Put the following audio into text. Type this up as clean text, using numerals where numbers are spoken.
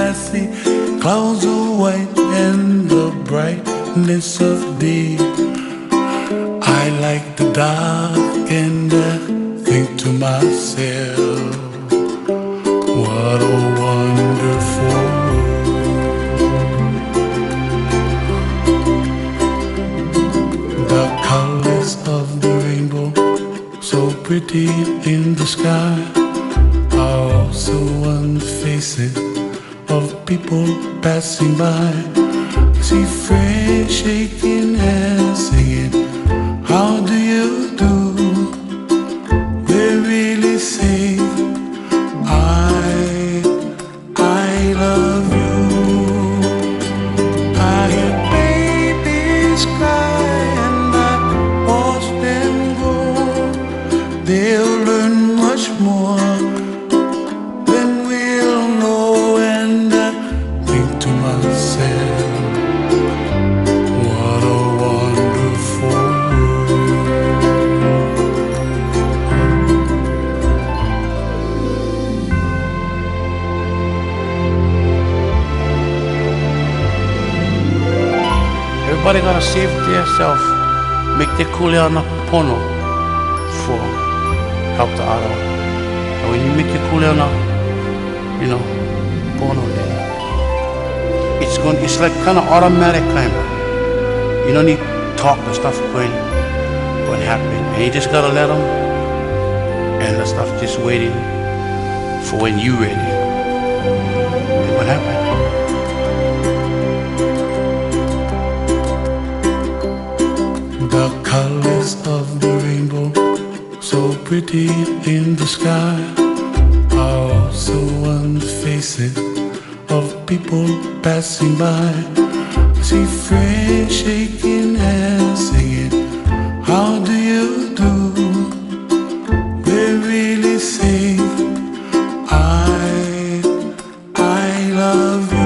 I see clouds of white and the brightness of day. I like the dark and I think to myself, what a wonderful world. The colors of the rainbow, so pretty in the sky, are also on the faces of people passing by. See friends shaking hands, singing, how do you do? They really say, I love you. I hear babies cry and I watch them grow. They'll learn much more than we'll know. And I think to myself, what a wonderful world. Everybody gotta save themselves, make the kuleana pono for help the other. And when you make the kuleana, pono then it's like kind of automatic kind of. You don't need to talk the stuff going happen. And you just gotta let them, and the stuff just waiting for when you ready. And what happened? The colors of the rainbow, so pretty in the sky, are also on the faces of people passing by. See friends shaking hands, singing, how do you do? They really say, I love you.